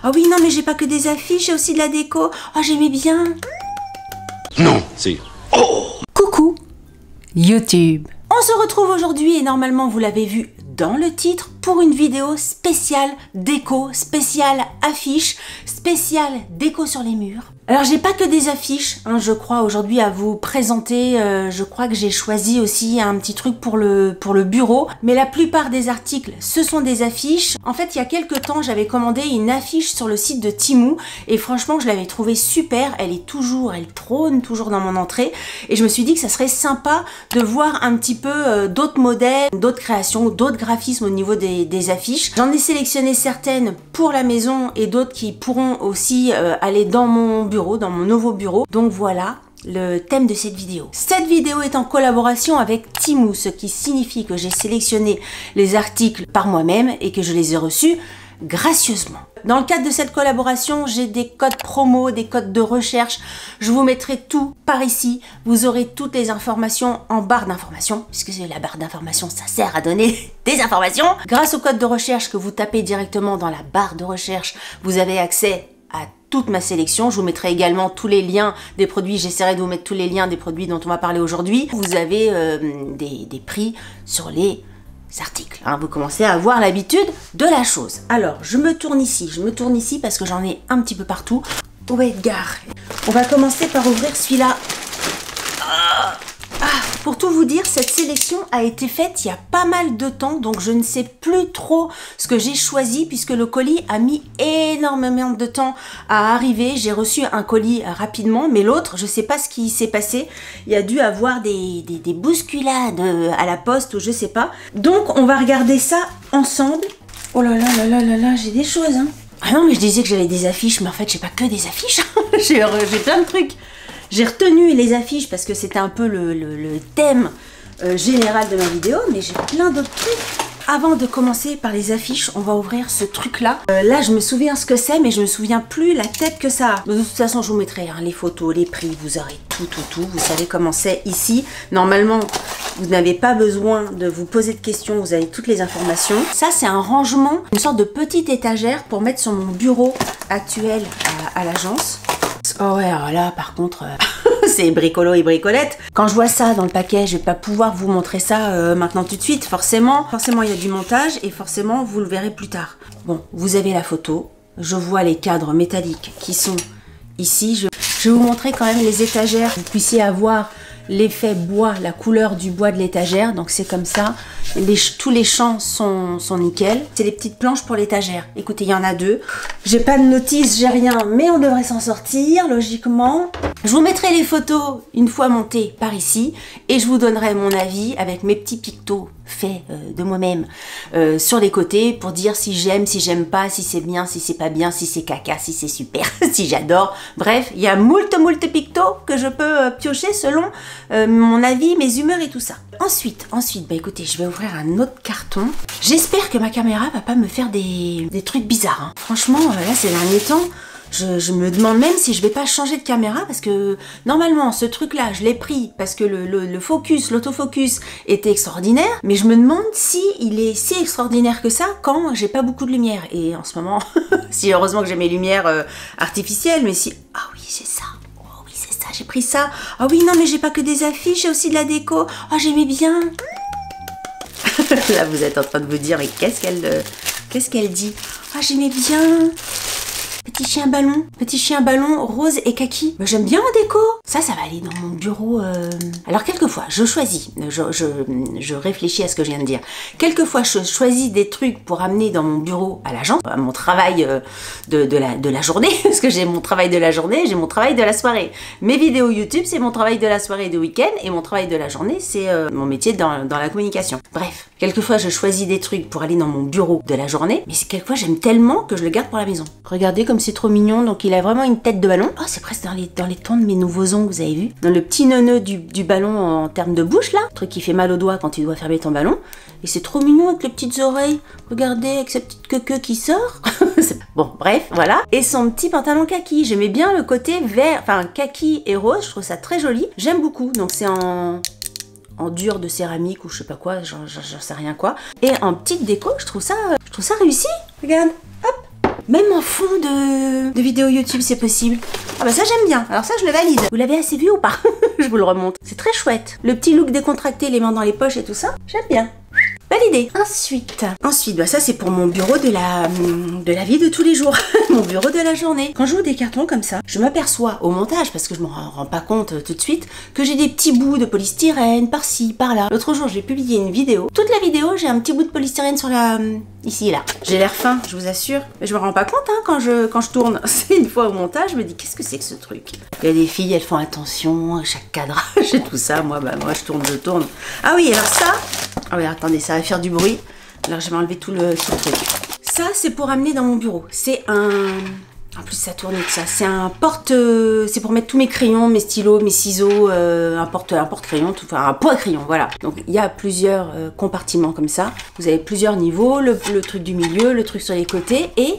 Ah oui, non, mais j'ai pas que des affiches, j'ai aussi de la déco. Ah, j'aimais bien. Non, c'est... Oh! Coucou YouTube. On se retrouve aujourd'hui et normalement vous l'avez vu dans le titre pour une vidéo spéciale déco, spéciale affiche, spéciale déco sur les murs. Alors j'ai pas que des affiches, hein, je crois aujourd'hui à vous présenter, je crois que j'ai choisi aussi un petit truc pour le bureau, mais la plupart des articles ce sont des affiches. En fait il y a quelques temps j'avais commandé une affiche sur le site de Temu et franchement je l'avais trouvée super, elle trône toujours dans mon entrée et je me suis dit que ça serait sympa de voir un petit peu d'autres modèles, d'autres créations, d'autres graphismes au niveau des affiches. J'en ai sélectionné certaines pour la maison et d'autres qui pourront aussi aller dans mon bureau, dans mon nouveau bureau. Donc voilà le thème de cette vidéo. Cette vidéo est en collaboration avec Temu, ce qui signifie que j'ai sélectionné les articles par moi-même et que je les ai reçus gracieusement. Dans le cadre de cette collaboration, j'ai des codes promo, des codes de recherche. Je vous mettrai tout par ici. Vous aurez toutes les informations en barre d'informations, puisque la barre d'informations, ça sert à donner des informations. Grâce au code de recherche que vous tapez directement dans la barre de recherche, vous avez accès à toute ma sélection. Je vous mettrai également tous les liens des produits. J'essaierai de vous mettre tous les liens des produits dont on va parler aujourd'hui. Vous avez des prix sur les articles, hein. Vous commencez à avoir l'habitude de la chose. Alors, je me tourne ici parce que j'en ai un petit peu partout. Où est Edgar? On va commencer par ouvrir celui-là. Pour tout vous dire, cette sélection a été faite il y a pas mal de temps, donc je ne sais plus trop ce que j'ai choisi puisque le colis a mis énormément de temps à arriver. J'ai reçu un colis rapidement, mais l'autre, je sais pas ce qui s'est passé. Il y a dû avoir des bousculades à la poste ou je sais pas. Donc on va regarder ça ensemble. Oh là là là là là là, j'ai des choses, hein. Ah non, mais je disais que j'avais des affiches, mais en fait j'ai pas que des affiches. j'ai plein de trucs. J'ai retenu les affiches parce que c'était un peu le thème général de ma vidéo, mais j'ai plein d'autres trucs. Avant de commencer par les affiches, on va ouvrir ce truc-là. Là, je me souviens ce que c'est, mais je me souviens plus la tête que ça a. De toute façon, je vous mettrai les photos, les prix, vous aurez tout. Vous savez comment c'est ici. Normalement, vous n'avez pas besoin de vous poser de questions, vous avez toutes les informations. Ça, c'est un rangement, une sorte de petite étagère pour mettre sur mon bureau actuel à l'agence. Oh ouais, alors là, par contre, c'est bricolo et bricolette. Quand je vois ça dans le paquet, je vais pas pouvoir vous montrer ça maintenant tout de suite. Forcément, il y a du montage et forcément, vous le verrez plus tard. Bon, vous avez la photo. Je vois les cadres métalliques qui sont ici. Je vais vous montrer quand même les étagères. Vous puissiez avoir l'effet bois, la couleur du bois de l'étagère. Donc c'est comme ça. Tous les champs sont nickel. C'est les petites planches pour l'étagère. Écoutez, il y en a deux. J'ai pas de notice, j'ai rien, mais on devrait s'en sortir, logiquement. Je vous mettrai les photos une fois montées par ici et je vous donnerai mon avis avec mes petits pictos faits de moi-même sur les côtés pour dire si j'aime pas, si c'est bien, si c'est pas bien, si c'est caca, si c'est super, si j'adore. Bref, il y a moult pictos que je peux piocher selon mon avis, mes humeurs et tout ça. Ensuite, bah écoutez, je vais ouvrir un autre carton. J'espère que ma caméra va pas me faire des trucs bizarres, hein. Franchement, là, ces derniers temps, je me demande même si je vais pas changer de caméra parce que normalement ce truc là je l'ai pris parce que l'autofocus était extraordinaire, mais je me demande si il est si extraordinaire que ça quand j'ai pas beaucoup de lumière. Et en ce moment, si heureusement que j'ai mes lumières artificielles, mais si... Ah oui, c'est ça. Oh oui, c'est ça, j'ai pris ça. Ah oui, non, mais j'ai pas que des affiches, j'ai aussi de la déco. Ah, j'aimais bien. Là, vous êtes en train de vous dire, mais qu'est-ce qu'elle dit? Ah, j'aimais bien. Petit chien ballon rose et kaki. J'aime bien en déco. Ça va aller dans mon bureau. Alors quelquefois, je choisis, je réfléchis à ce que je viens de dire. Quelquefois, je choisis des trucs pour amener dans mon bureau à l'agence, à mon travail de la journée, parce que j'ai mon travail de la journée, j'ai mon travail de la soirée. Mes vidéos YouTube, c'est mon travail de la soirée et du week-end, et mon travail de la journée, c'est mon métier dans la communication. Bref, quelquefois, je choisis des trucs pour aller dans mon bureau de la journée, mais quelquefois, j'aime tellement que je le garde pour la maison. Regardez comme c'est trop mignon, donc il a vraiment une tête de ballon. Oh, c'est presque dans les tons de mes nouveaux ongles, vous avez vu? Dans le petit neuneu du ballon en termes de bouche, là. Le truc qui fait mal aux doigts quand tu dois fermer ton ballon. Et c'est trop mignon avec les petites oreilles. Regardez, avec sa petite queue qui sort. Bon, bref, voilà. Et son petit pantalon kaki. J'aimais bien le côté vert, enfin kaki et rose, je trouve ça très joli. J'aime beaucoup, donc c'est en dur de céramique ou je sais pas quoi, j'en sais rien quoi. Et en petite déco, je trouve ça réussi. Regarde, hop. Même en fond de vidéo YouTube, c'est possible. Ah bah ça, j'aime bien. Alors ça, je le valide. Vous l'avez assez vu ou pas? Je vous le remonte. C'est très chouette. Le petit look décontracté, les mains dans les poches et tout ça, j'aime bien. Validé. Ensuite, bah ça c'est pour mon bureau de la vie de tous les jours. Mon bureau de la journée. Quand j'ouvre des cartons comme ça, je m'aperçois au montage, parce que je me rends pas compte tout de suite, que j'ai des petits bouts de polystyrène par-ci, par-là. L'autre jour, j'ai publié une vidéo. Toute la vidéo, j'ai un petit bout de polystyrène sur la... ici et là. J'ai l'air fin, je vous assure. Mais je me rends pas compte hein, quand je tourne. C'est une fois au montage, je me dis, qu'est-ce que c'est que ce truc? Il y a des filles, elles font attention à chaque cadrage et tout ça. Moi, je tourne. Ah oui, alors ça... Ah oui, attendez, ça va faire du bruit. Alors, je vais enlever tout le truc. Ça, c'est pour amener dans mon bureau. C'est un... En plus, ça tourne tout ça. C'est un porte... C'est pour mettre tous mes crayons, mes stylos, mes ciseaux, un porte-crayon, enfin un poids-crayon, voilà. Donc, il y a plusieurs compartiments comme ça. Vous avez plusieurs niveaux, le truc du milieu, le truc sur les côtés. Et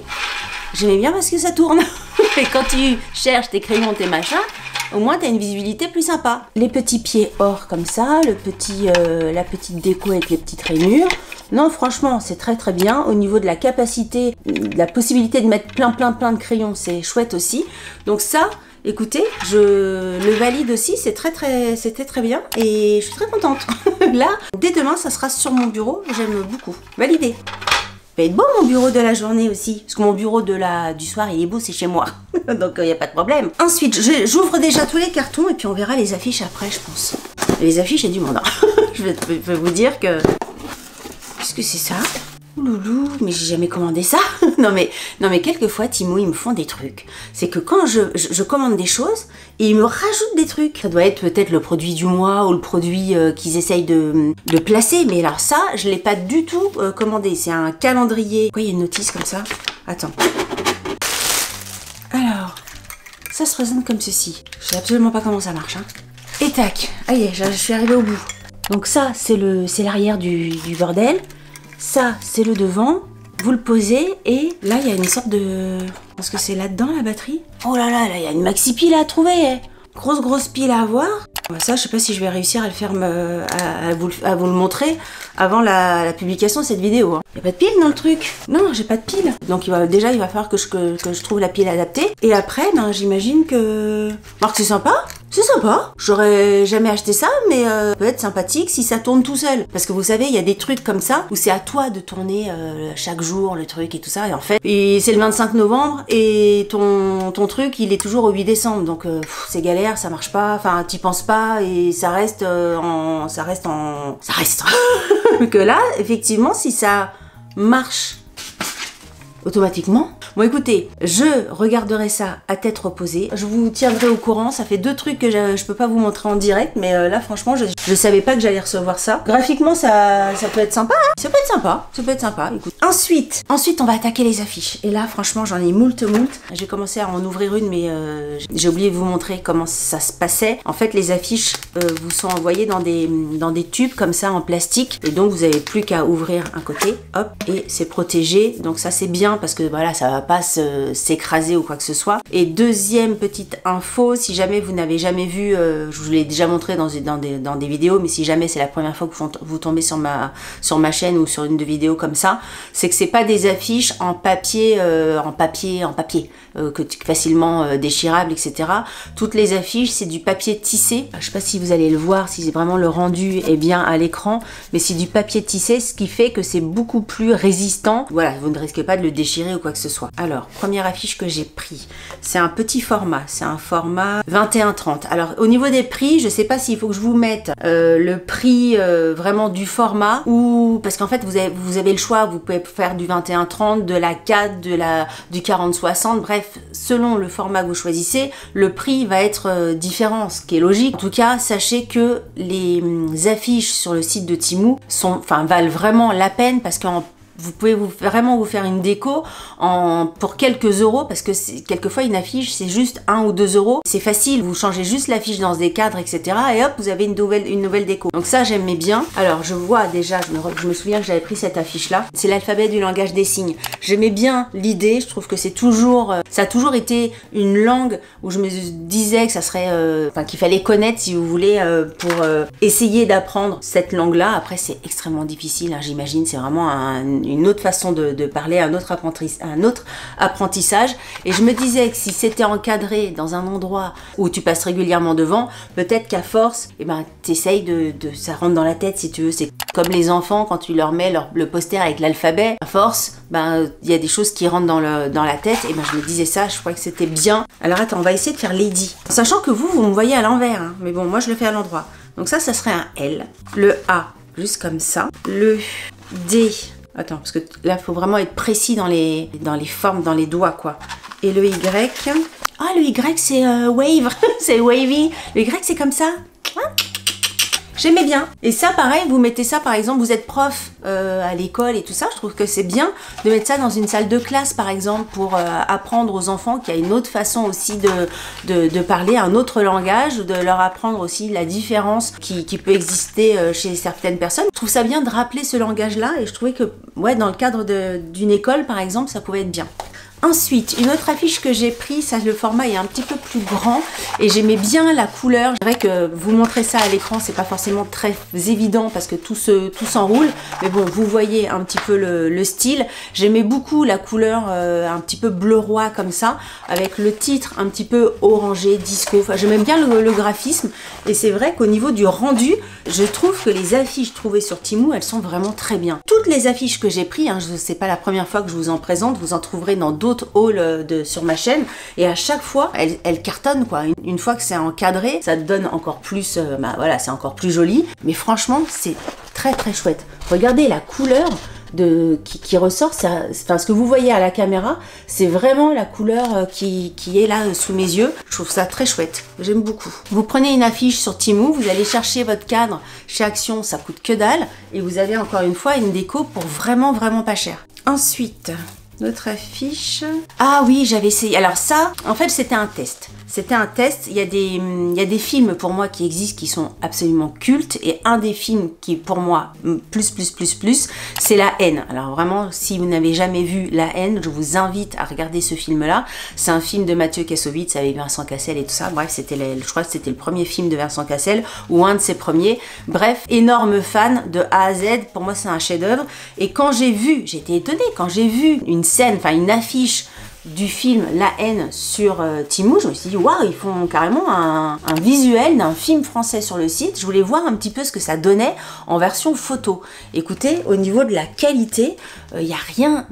j'aimais bien parce que ça tourne. Et quand tu cherches tes crayons, tes machins, au moins, tu as une visibilité plus sympa. Les petits pieds or comme ça, la petite déco avec les petites rainures. Non, franchement, c'est très très bien. Au niveau de la capacité, de la possibilité de mettre plein de crayons, c'est chouette aussi. Donc ça, écoutez, je le valide aussi, c'était très bien. Et je suis très contente. Là, dès demain, ça sera sur mon bureau. J'aime beaucoup. Validé. Il va être beau mon bureau de la journée aussi, parce que mon bureau du soir il est beau, c'est chez moi, donc il n'y a pas de problème. Ensuite, j'ouvre déjà tous les cartons et puis on verra les affiches après, je pense. Les affiches, il y a du monde. Je vais vous dire que... Qu'est-ce que c'est ça? Loulou, mais j'ai jamais commandé ça. non mais quelquefois Temu ils me font des trucs. C'est que quand je commande des choses, ils me rajoutent des trucs. Ça doit être peut-être le produit du mois ou le produit qu'ils essayent de placer. Mais alors ça, je l'ai pas du tout commandé. C'est un calendrier. Pourquoi il y a une notice comme ça? Attends. Alors, ça se présente comme ceci. Je sais absolument pas comment ça marche. Hein. Et tac. Ah y est, je suis arrivée au bout. Donc ça, c'est l'arrière du bordel. Ça, c'est le devant, vous le posez et là, il y a une sorte de... Parce que c'est là-dedans, la batterie. Oh là là, il y a une maxi pile à trouver. Hein. Grosse pile à avoir. Ça, je sais pas si je vais réussir à le faire, à vous le montrer avant la publication de cette vidéo. Hein. Il n'y a pas de pile dans le truc. Non, j'ai pas de pile. Donc il va falloir que je trouve la pile adaptée. Et après, j'imagine que... Alors que c'est sympa. C'est sympa. J'aurais jamais acheté ça, mais peut être sympathique si ça tourne tout seul. Parce que vous savez, il y a des trucs comme ça où c'est à toi de tourner chaque jour le truc et tout ça. Et en fait, c'est le 25 novembre et ton truc, il est toujours au 8 décembre. Donc c'est galère, ça marche pas. Enfin, t'y penses pas et ça reste. Que là, effectivement, si ça marche automatiquement. Bon écoutez, je regarderai ça à tête reposée. Je vous tiendrai au courant. Ça fait 2 trucs que je peux pas vous montrer en direct, mais là franchement, je savais pas que j'allais recevoir ça. Graphiquement, ça peut être sympa. Hein, ça peut être sympa. Écoute. Ensuite, on va attaquer les affiches. Et là, franchement, j'en ai moult. J'ai commencé à en ouvrir une, mais j'ai oublié de vous montrer comment ça se passait. En fait, les affiches vous sont envoyées dans des tubes comme ça en plastique, et donc vous avez plus qu'à ouvrir un côté, hop, et c'est protégé. Donc ça c'est bien parce que voilà, ça va pas s'écraser ou quoi que ce soit. Et deuxième petite info, si jamais vous n'avez jamais vu, je vous l'ai déjà montré dans des vidéos, mais si jamais c'est la première fois que vous tombez sur ma chaîne ou sur une de vidéos comme ça, c'est que c'est pas des affiches en papier, facilement déchirable, etc. Toutes les affiches, c'est du papier tissé. Je sais pas si vous allez le voir, si c'est vraiment le rendu est bien à l'écran, mais c'est du papier tissé, ce qui fait que c'est beaucoup plus résistant. Voilà, vous ne risquez pas de le déchirer ou quoi que ce soit. Alors, première affiche que j'ai pris, c'est un petit format, c'est un format 21-30. Alors, au niveau des prix, je sais pas s'il faut que je vous mette le prix vraiment du format, ou parce qu'en fait, vous avez le choix, vous pouvez faire du 21-30, de la 4, du 40-60, bref, selon le format que vous choisissez, le prix va être différent, ce qui est logique. En tout cas, sachez que les affiches sur le site de Temu valent vraiment la peine, parce qu'en vous pouvez vraiment vous faire une déco pour quelques euros, parce que quelquefois une affiche c'est juste 1 ou 2 euros. C'est facile, vous changez juste l'affiche dans des cadres, etc. et hop, vous avez une nouvelle déco. Donc ça j'aimais bien. Alors je vois déjà, je me souviens que j'avais pris cette affiche là. C'est l'alphabet du langage des signes. J'aimais bien l'idée, je trouve que c'est toujours, ça a toujours été une langue où je me disais que ça serait, qu'il fallait connaître si vous voulez pour essayer d'apprendre cette langue là. Après c'est extrêmement difficile, hein, j'imagine, c'est vraiment une autre façon de parler, un autre apprentissage. Et je me disais que si c'était encadré dans un endroit où tu passes régulièrement devant, peut-être qu'à force, eh ben, t'essayes ça rentre dans la tête si tu veux. C'est comme les enfants quand tu leur mets le poster avec l'alphabet. À force, ben, il y a des choses qui rentrent dans la tête. Et ben, je me disais ça, je crois que c'était bien. Alors attends, on va essayer de faire Lady. Sachant que vous me voyez à l'envers, hein. Mais bon, moi je le fais à l'endroit. Donc ça serait un L. Le A, juste comme ça. Le D. Attends, parce que là, il faut vraiment être précis dans les formes, dans les doigts, quoi. Et le Y. Ah, le Y, c'est wave. C'est wavy. Le Y, c'est comme ça. Hein? J'aimais bien. Et ça, pareil, vous mettez ça, par exemple, vous êtes prof à l'école et tout ça. Je trouve que c'est bien de mettre ça dans une salle de classe, par exemple, pour apprendre aux enfants qu'il y a une autre façon aussi de parler, un autre langage, de leur apprendre aussi la différence qui peut exister chez certaines personnes. Je trouve ça bien de rappeler ce langage-là et je trouvais que, ouais, dans le cadre d'une école, par exemple, ça pouvait être bien. Ensuite, une autre affiche que j'ai prise, ça, le format est un petit peu plus grand et j'aimais bien la couleur. C'est vrai que vous montrer ça à l'écran, c'est pas forcément très évident parce que tout s'enroule. Mais bon, vous voyez un petit peu le style. J'aimais beaucoup la couleur un petit peu bleu roi comme ça, avec le titre un petit peu orangé, disco. Enfin, j'aimais bien le graphisme et c'est vrai qu'au niveau du rendu, je trouve que les affiches trouvées sur Temu, elles sont vraiment très bien. Toutes les affiches que j'ai prises, hein, c'est pas la première fois que je vous en présente, vous en trouverez dans d'autres hauls sur ma chaîne et à chaque fois elle cartonne quoi. Une fois que c'est encadré, ça te donne encore plus, bah voilà, c'est encore plus joli. Mais franchement, c'est très très chouette. Regardez la couleur qui ressort, enfin, ce que vous voyez à la caméra, c'est vraiment la couleur qui est là sous mes yeux. Je trouve ça très chouette, j'aime beaucoup. Vous prenez une affiche sur Temu, vous allez chercher votre cadre chez Action, ça coûte que dalle et vous avez encore une fois une déco pour vraiment pas cher. Ensuite, notre affiche. Ah oui, j'avais essayé. Alors ça, en fait, c'était un test. C'était un test. Il y a des films pour moi qui existent qui sont absolument cultes. Et un des films qui, pour moi, plus, c'est La Haine. Alors vraiment, si vous n'avez jamais vu La Haine, je vous invite à regarder ce film-là. C'est un film de Mathieu Kassovitz avec Vincent Cassel et tout ça. Bref, je crois que c'était le premier film de Vincent Cassel ou un de ses premiers. Bref, énorme fan de A à Z. Pour moi, c'est un chef-d'œuvre. Et quand j'ai vu, j'étais étonnée, quand j'ai vu une scène, enfin une affiche du film La Haine sur Temu, je me suis dit waouh, ils font carrément un visuel d'un film français sur le site. Je voulais voir un petit peu ce que ça donnait en version photo. Écoutez, au niveau de la qualité, il n'y a rien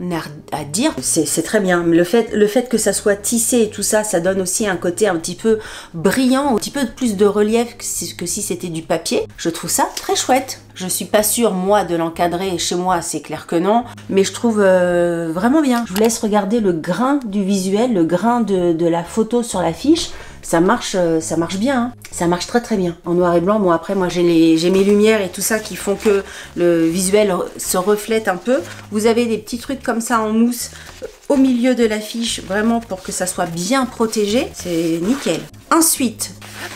à dire, c'est très bien. Le fait que ça soit tissé et tout ça, ça donne aussi un côté un petit peu brillant, un petit peu plus de relief que si c'était du papier. Je trouve ça très chouette. Je suis pas sûre, moi, de l'encadrer chez moi, c'est clair que non, mais je trouve vraiment bien. Je vous laisse regarder le grain du visuel, le grain de la photo sur l'affiche. Ça marche bien, hein. Ça marche très bien. En noir et blanc, bon après, moi j'ai mes lumières et tout ça qui font que le visuel se reflète un peu. Vous avez des petits trucs comme ça en mousse au milieu de l'affiche, vraiment pour que ça soit bien protégé. C'est nickel. Ensuite,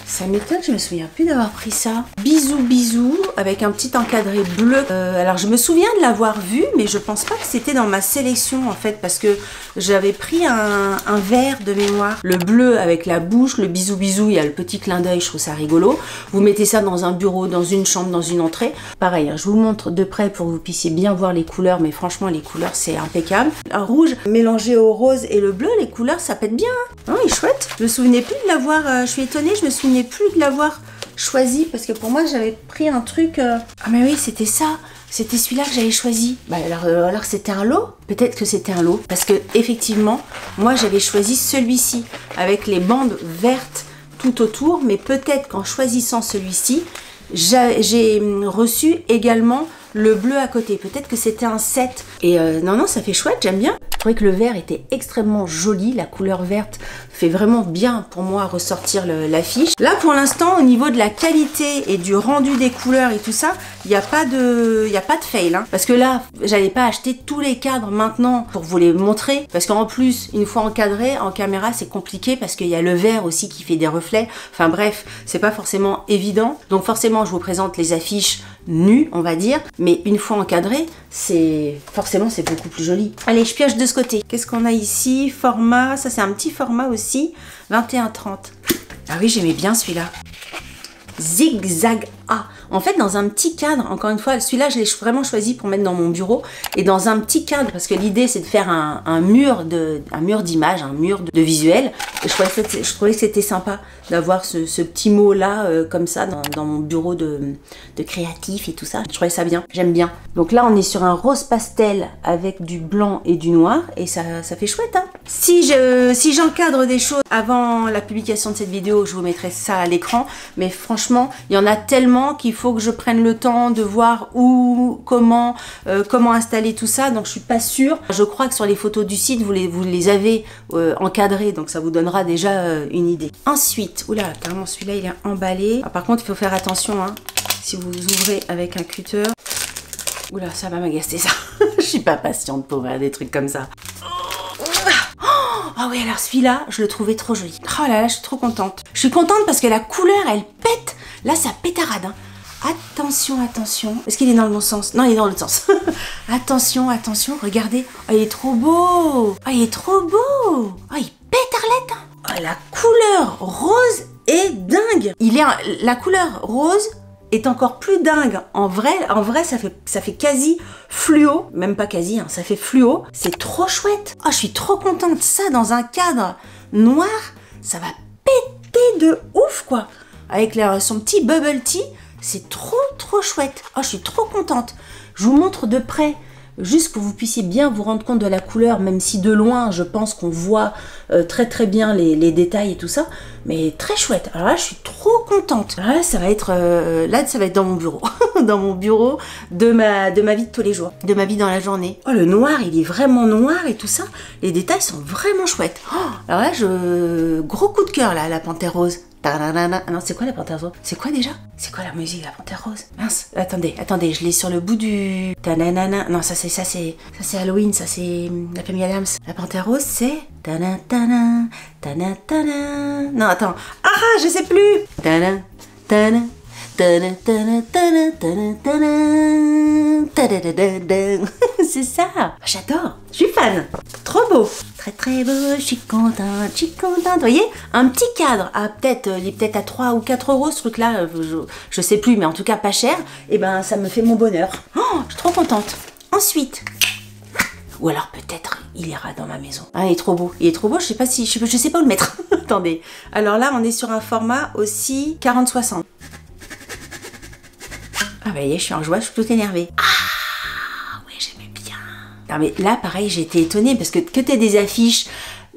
ça m'étonne, je me souviens plus d'avoir pris ça. Bisous, avec un petit encadré bleu. Alors je me souviens de l'avoir vu, mais je pense pas que c'était dans ma sélection en fait, parce que j'avais pris un vert de mémoire. Le bleu avec la bouche, le bisou, il y a le petit clin d'œil, je trouve ça rigolo. Vous mettez ça dans un bureau, dans une chambre, dans une entrée. Pareil, hein, je vous montre de près pour que vous puissiez bien voir les couleurs, mais franchement les couleurs c'est impeccable. Un rouge mélangé au rose et le bleu, les couleurs ça pète bien. Hein. Oh, il est chouette. Je me souvenais plus de l'avoir, je suis étonnée, je me souvenais plus de l'avoir choisi parce que pour moi j'avais pris un truc. Ah mais oui, c'était ça. C'était celui-là que j'avais choisi. Bah alors c'était un lot. Peut-être que c'était un lot. Parce que effectivement, moi j'avais choisi celui-ci avec les bandes vertes tout autour. Mais peut-être qu'en choisissant celui-ci, j'ai reçu également le bleu à côté. Peut-être que c'était un set. Et non, ça fait chouette, j'aime bien. Je trouvais que le vert était extrêmement joli. La couleur verte fait vraiment bien pour moi ressortir l'affiche. Là, pour l'instant, au niveau de la qualité et du rendu des couleurs et tout ça, il n'y a pas de fail. Hein. Parce que là, j'allais pas acheter tous les cadres maintenant pour vous les montrer. Parce qu'en plus, une fois encadré, en caméra, c'est compliqué parce qu'il y a le vert aussi qui fait des reflets. Enfin bref, c'est pas forcément évident. Donc forcément, je vous présente les affiches nues, on va dire. Mais une fois encadré, forcément c'est beaucoup plus joli. Allez, je pioche de ce côté. Qu'est-ce qu'on a ici? Format, ça c'est un petit format aussi, 21-30. Ah oui, j'aimais bien celui-là. Zigzag Ah, en fait, dans un petit cadre, encore une fois, celui-là, je l'ai vraiment choisi pour mettre dans mon bureau. Et dans un petit cadre, parce que l'idée, c'est de faire un mur d'images, un mur de visuel. Et je trouvais que c'était sympa d'avoir ce petit mot-là, comme ça, dans mon bureau de créatif et tout ça. Je trouvais ça bien, j'aime bien. Donc là, on est sur un rose pastel avec du blanc et du noir. Et ça fait chouette, hein. Si j'encadre des choses avant la publication de cette vidéo, je vous mettrai ça à l'écran. Mais franchement, il y en a tellement qu'il faut que je prenne le temps de voir où, comment installer tout ça. Donc je suis pas sûre. Je crois que sur les photos du site, vous les avez encadrées. Donc ça vous donnera déjà une idée. Ensuite, oula, carrément celui-là il est emballé. Ah, par contre, il faut faire attention, hein, si vous ouvrez avec un cutter. Oula, ça va m'agacer ça. Je suis pas patiente pour ouvrir des trucs comme ça. Ah oui, alors celui-là, je le trouvais trop joli. Oh là là, je suis trop contente. Je suis contente parce que la couleur, elle pète. Là, ça pétarade, hein. Attention, attention. Est-ce qu'il est dans le bon sens? Non, il est dans l'autre sens. Attention, attention. Regardez. Oh, il est trop beau. Oh, il est trop beau. Oh, il pétarlette, hein. Oh, la couleur rose est dingue. La couleur rose est encore plus dingue. En vrai, ça fait quasi fluo. Même pas quasi, hein, ça fait fluo. C'est trop chouette. Oh, je suis trop contente. Ça, dans un cadre noir, ça va péter de ouf, quoi. Avec son petit bubble tea, c'est trop chouette. Oh, je suis trop contente. Je vous montre de près, juste que vous puissiez bien vous rendre compte de la couleur, même si de loin, je pense qu'on voit très bien les détails et tout ça. Mais très chouette. Alors là, je suis trop contente. Alors là, ça va être dans mon bureau. Dans mon bureau de ma vie de tous les jours. De ma vie dans la journée. Oh, le noir, il est vraiment noir et tout ça. Les détails sont vraiment chouettes. Oh, alors là, gros coup de cœur, là, la panthère rose. Ah non, c'est quoi la panthère rose? C'est quoi déjà? C'est quoi la musique, la panthère rose? Mince, attendez, je l'ai sur le bout du... Tananana. Non, ça c'est Halloween, ça c'est la famille Adams. La panthère rose, c'est... Tanatana, tanatana. Non, attends. Ah, je sais plus. Tanatana. C'est ça. J'adore. Je suis fan. Trop beau. Très beau. Je suis contente. Vous voyez, un petit cadre à il est peut-être à 3 ou 4 euros ce truc-là. Je sais plus, mais en tout cas pas cher. Et ben, ça me fait mon bonheur. Oh, je suis trop contente. Ensuite. Ou alors peut-être il ira dans ma maison. Ah, il est trop beau. Je sais pas où le mettre. Attendez. Alors là, on est sur un format aussi 40-60. Ah bah, je suis en joie, je suis toute énervée. Ah, ouais, j'aimais bien. Non mais là, pareil, j'ai été étonnée parce que t'aies des affiches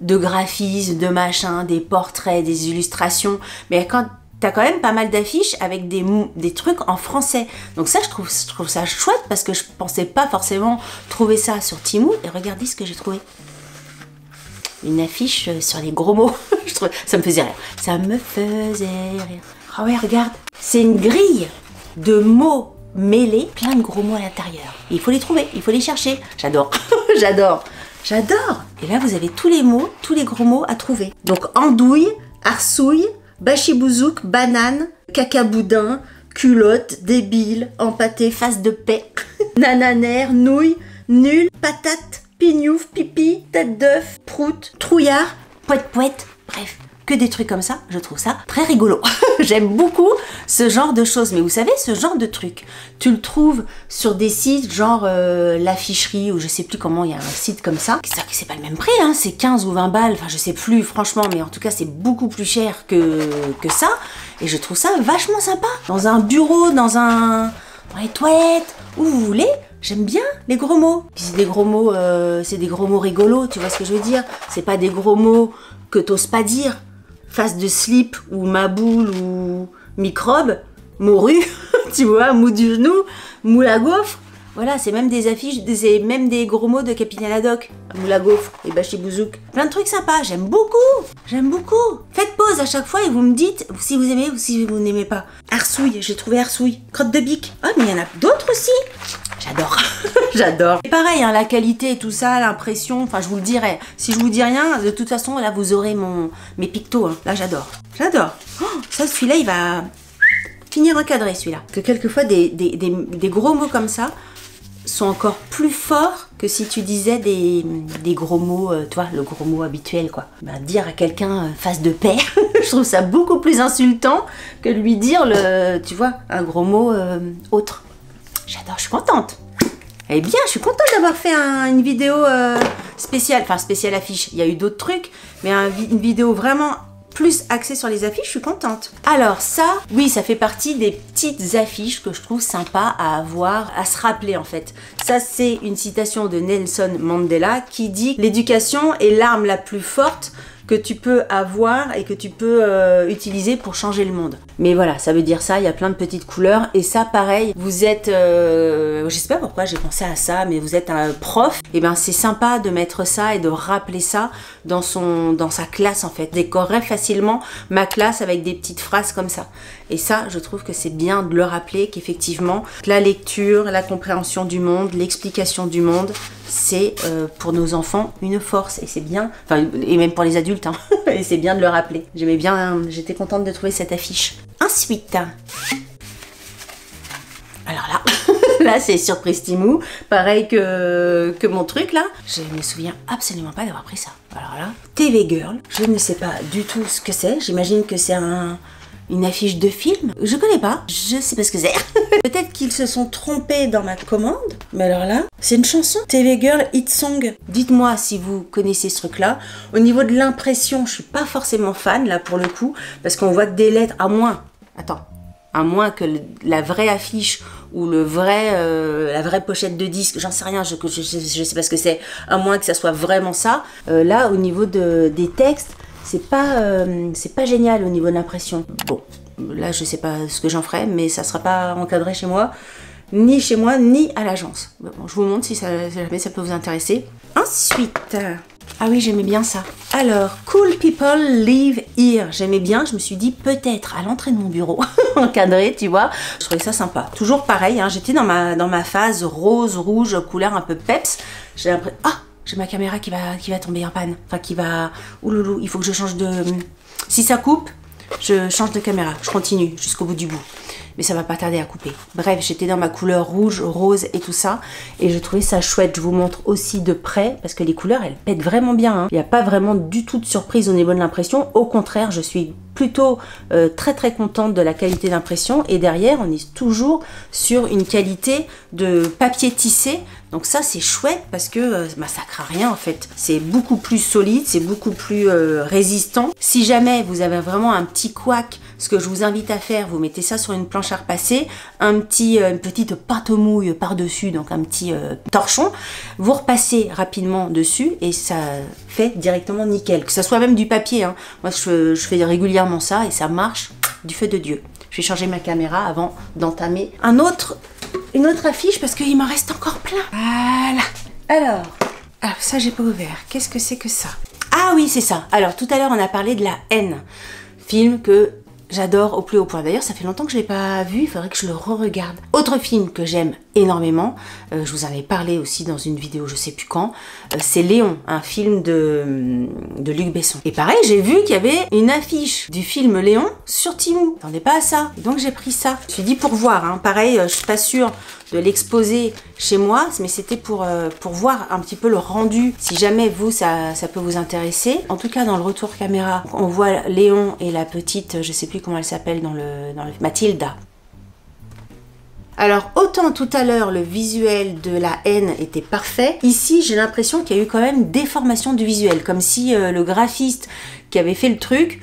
de graphisme, de machin, des portraits, des illustrations, mais quand t'as quand même pas mal d'affiches avec des trucs en français. Donc ça, je trouve ça chouette parce que je pensais pas forcément trouver ça sur Temu. Et regardez ce que j'ai trouvé. Une affiche sur les gros mots. Ça me faisait rire. Ça me faisait rire. Ah ouais, regarde. C'est une grille de mots mêlés, plein de gros mots à l'intérieur. Il faut les trouver, il faut les chercher. J'adore. J'adore. Et là, vous avez tous les mots, tous les gros mots à trouver. Donc, andouille, arsouille, bachibouzouk, banane, cacaboudin, culotte, débile, empâté, face de paix, nananaire, nouille, nul, patate, pignouf, pipi, tête d'œuf, prout, trouillard, poète, bref. Que des trucs comme ça, je trouve ça très rigolo. J'aime beaucoup ce genre de choses. Mais vous savez, ce genre de trucs, tu le trouves sur des sites genre l'afficherie ou je sais plus comment, il y a un site comme ça. C'est pas le même prix, hein, c'est 15 ou 20 balles, enfin je sais plus franchement, mais en tout cas c'est beaucoup plus cher que ça. Et je trouve ça vachement sympa. Dans un bureau, dans les toilettes, où vous voulez. J'aime bien les gros mots. Puis c'est des gros mots rigolos, tu vois ce que je veux dire. C'est pas des gros mots que t'oses pas dire. Face de slip ou maboule ou microbe, morue, tu vois, mou du genou, moule à gaufre. Voilà, c'est même des affiches, c'est même des gros mots de Capitaine Haddock. Moule à gaufre et bachibouzouk. Plein de trucs sympas, j'aime beaucoup. Faites pause à chaque fois et vous me dites si vous aimez ou si vous n'aimez pas. Arsouille, j'ai trouvé arsouille. Crotte de bique. Ah, mais il y en a d'autres aussi. J'adore. Et pareil, hein, la qualité et tout ça, l'impression, enfin je vous le dirai. Si je vous dis rien, de toute façon, là vous aurez mes pictos. Hein. Là j'adore. Oh, ça, celui-là, il va finir encadré, celui-là. Que quelquefois, des gros mots comme ça sont encore plus forts que si tu disais des gros mots, toi, le gros mot habituel, quoi. Ben, dire à quelqu'un face de paix, je trouve ça beaucoup plus insultant que de lui dire, tu vois, un gros mot autre. J'adore, je suis contente. Eh bien, je suis contente d'avoir fait une vidéo spéciale, enfin spéciale affiche. Il y a eu d'autres trucs, mais une vidéo vraiment plus axée sur les affiches, je suis contente. Alors ça, oui, ça fait partie des petites affiches que je trouve sympa à avoir, à se rappeler en fait. Ça, c'est une citation de Nelson Mandela qui dit « L'éducation est l'arme la plus forte que tu peux avoir et que tu peux utiliser pour changer le monde. » Mais voilà, ça veut dire ça, il y a plein de petites couleurs. Et ça, pareil, vous êtes... je sais pas pourquoi j'ai pensé à ça, mais vous êtes un prof. Et ben c'est sympa de mettre ça et de rappeler ça dans sa classe en fait. Décorer facilement ma classe avec des petites phrases comme ça. Et ça, je trouve que c'est bien de le rappeler qu'effectivement, la lecture, la compréhension du monde, l'explication du monde, c'est pour nos enfants une force. Et c'est bien, enfin, et même pour les adultes, hein. Et c'est bien de le rappeler. J'aimais bien, j'étais contente de trouver cette affiche. Ensuite, alors là, là c'est surprise Timou, pareil que mon truc là. Je me souviens absolument pas d'avoir pris ça. Alors là, TV Girl, je ne sais pas du tout ce que c'est. J'imagine que c'est une affiche de film. Je connais pas, je sais pas ce que c'est. Peut-être qu'ils se sont trompés dans ma commande, mais alors là, c'est une chanson. TV Girl Hit Song. Dites-moi si vous connaissez ce truc-là. Au niveau de l'impression, je suis pas forcément fan là pour le coup, parce qu'on voit que des lettres, à moins que la vraie affiche ou la vraie pochette de disque, j'en sais rien, je sais pas ce que c'est, à moins que ça soit vraiment ça. Là, au niveau des textes, c'est pas génial au niveau de l'impression. Bon, là, je sais pas ce que j'en ferai, mais ça sera pas encadré chez moi, ni à l'agence. Bon, je vous montre si jamais ça peut vous intéresser. Ensuite... Ah oui, j'aimais bien ça. Alors, Cool People Live Here. J'aimais bien, je me suis dit peut-être à l'entrée de mon bureau, encadré, tu vois. Je trouvais ça sympa. Toujours pareil, hein, j'étais dans ma phase rose, rouge, couleur un peu peps. J'ai l'impression... Ah, j'ai ma caméra qui va tomber en panne. Enfin, qui va... Ouloulou, il faut que je change de... Si ça coupe, je change de caméra. Je continue jusqu'au bout du bout. Mais ça va pas tarder à couper. Bref, j'étais dans ma couleur rouge, rose et tout ça. Et je trouvais ça chouette. Je vous montre aussi de près, parce que les couleurs, elles pètent vraiment bien. Hein. Il n'y a pas vraiment du tout de surprise au niveau de l'impression. Au contraire, je suis plutôt très très contente de la qualité d'impression. Et derrière, on est toujours sur une qualité de papier tissé. Donc ça, c'est chouette parce que ça craint rien en fait. C'est beaucoup plus solide, c'est beaucoup plus résistant. Si jamais vous avez vraiment un petit couac, ce que je vous invite à faire, vous mettez ça sur une planche à repasser, une petite pâte mouille par-dessus, donc un petit torchon. Vous repassez rapidement dessus et ça fait directement nickel. Que ça soit même du papier, hein. Moi, je fais régulièrement ça et ça marche du feu de Dieu. Je vais changer ma caméra avant d'entamer une autre affiche parce qu'il m'en reste encore plein. Voilà. Alors ça, j'ai pas ouvert. Qu'est-ce que c'est que ça? Ah oui, c'est ça. Alors, tout à l'heure, on a parlé de La Haine. Film que j'adore au plus haut point. D'ailleurs, ça fait longtemps que je ne l'ai pas vu, il faudrait que je le re-regarde. Autre film que j'aime énormément, je vous en ai parlé aussi dans une vidéo, je sais plus quand, c'est Léon, un film de Luc Besson. Et pareil, j'ai vu qu'il y avait une affiche du film Léon sur Temu. Je m'attendais pas à ça, et donc j'ai pris ça. Je me suis dit pour voir, hein. Pareil, je suis pas sûre de l'exposer chez moi, mais c'était pour voir un petit peu le rendu, si jamais vous, ça peut vous intéresser. En tout cas, dans le retour caméra, on voit Léon et la petite, je sais plus comment elle s'appelle dans le Mathilda. Alors, autant tout à l'heure, le visuel de La Haine était parfait, ici, j'ai l'impression qu'il y a eu quand même déformation du visuel, comme si le graphiste qui avait fait le truc,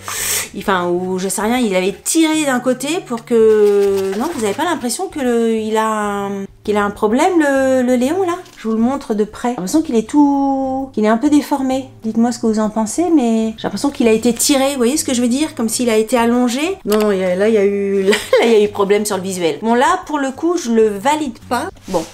ou je sais rien, il avait tiré d'un côté pour que... Non, vous n'avez pas l'impression qu'il a un problème, le Léon, là? Je vous le montre de près. J'ai l'impression qu'il est un peu déformé. Dites-moi ce que vous en pensez, mais j'ai l'impression qu'il a été tiré. Vous voyez ce que je veux dire? Comme s'il a été allongé. Non, là, il y a eu problème sur le visuel. Bon, là, pour le coup, je le valide pas. Bon.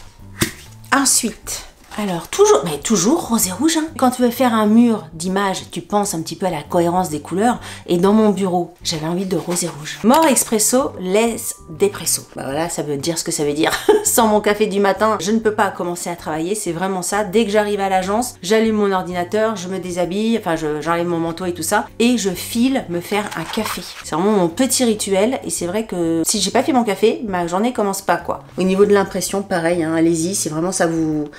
Ensuite, Alors, toujours rose et rouge. Hein. Quand tu veux faire un mur d'image, tu penses un petit peu à la cohérence des couleurs. Et dans mon bureau, j'avais envie de rose et rouge. More expresso, less depresso. Bah voilà, ça veut dire ce que ça veut dire. Sans mon café du matin, je ne peux pas commencer à travailler. C'est vraiment ça. Dès que j'arrive à l'agence, j'allume mon ordinateur, je me déshabille, enfin j'enlève mon manteau et tout ça. Et je file me faire un café. C'est vraiment mon petit rituel. Et c'est vrai que si j'ai pas fait mon café, ma journée commence pas quoi. Au niveau de l'impression, pareil, hein, allez-y, si vraiment ça vous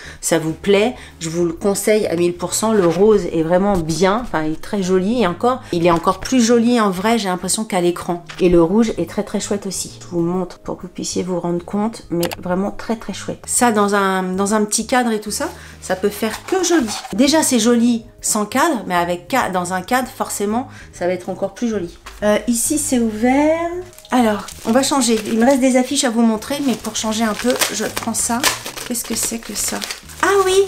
plaît, je vous le conseille à 1000%. Le rose est vraiment bien, enfin il est très joli et encore, il est encore plus joli en vrai, j'ai l'impression qu'à l'écran. Et le rouge est très très chouette aussi. Je vous montre pour que vous puissiez vous rendre compte, mais vraiment très très chouette. Ça dans un petit cadre et tout ça, ça peut faire que joli. Déjà c'est joli sans cadre, mais dans un cadre forcément, ça va être encore plus joli. Ici c'est ouvert. Alors, on va changer. Il me reste des affiches à vous montrer, mais pour changer un peu, je prends ça. Qu'est-ce que c'est que ça? Ah oui!